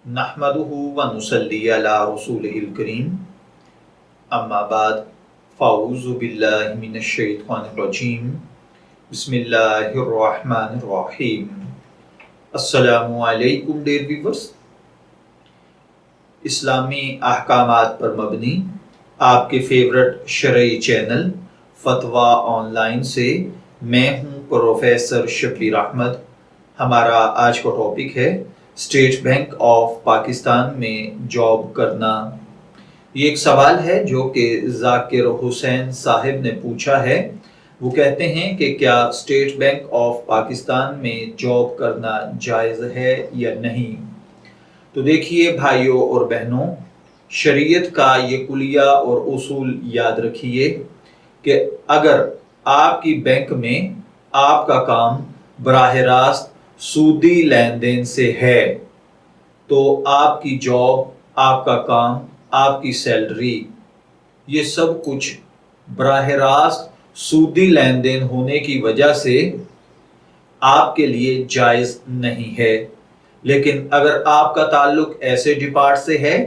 नहमदुहु व नुसल्ली अला रसूलिहिल करीम अम्मा बाद फ़ाऊज़ु बिल्लाहि मिनश शैतानिर रजीम बिस्मिल्लाहिर रहमानिर रहीम। अस्सलामु अलैकुम डियर व्यूअर्स। इस्लामी अहकामात पर मबनी आपके फेवरेट शरई चैनल फतवा ऑनलाइन से मैं हूं प्रोफेसर शब्बीर अहमद। हमारा आज का टॉपिक है स्टेट बैंक ऑफ पाकिस्तान में जॉब करना। ये एक सवाल है जो कि जाकिर हुसैन साहिब ने पूछा है। वो कहते हैं कि क्या स्टेट बैंक ऑफ पाकिस्तान में जॉब करना जायज़ है या नहीं। तो देखिए भाइयों और बहनों, शरीयत का ये कुलिया और उसूल याद रखिए कि अगर आपकी बैंक में आपका काम बराह रास्त सूदी लेन देन से है तो आपकी जॉब, आपका काम, आपकी सैलरी, ये सब कुछ बराह रास्त सूदी लेन देन होने की वजह से आपके लिए जायज़ नहीं है। लेकिन अगर आपका ताल्लुक ऐसे डिपार्ट से है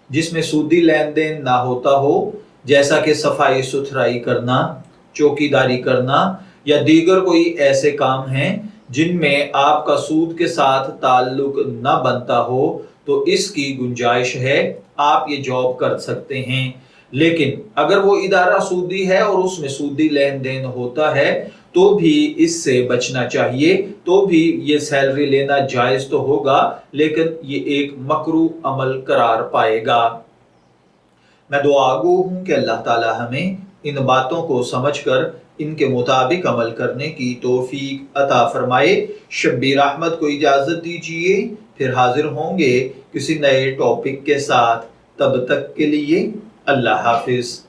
जिसमें सूदी लेन देन ना होता हो, जैसा कि सफाई सुथराई करना, चौकीदारी करना या दीगर कोई ऐसे काम हैं जिनमें आपका सूद के साथ ताल्लुक न बनता हो, तो इसकी गुंजाइश है, आप ये जॉब कर सकते हैं। लेकिन अगर वो इदारा सूदी है और उसमें सूदी लेन देन होता है तो भी इससे बचना चाहिए। तो भी ये सैलरी लेना जायज तो होगा, लेकिन ये एक मकरू अमल करार पाएगा। मैं दुआगो हूं कि अल्लाह ताला हमें इन बातों को समझकर इनके मुताबिक अमल करने की तौफीक अता फरमाए। शब्बीर अहमद को इजाज़त दीजिए, फिर हाजिर होंगे किसी नए टॉपिक के साथ। तब तक के लिए अल्लाह हाफिज।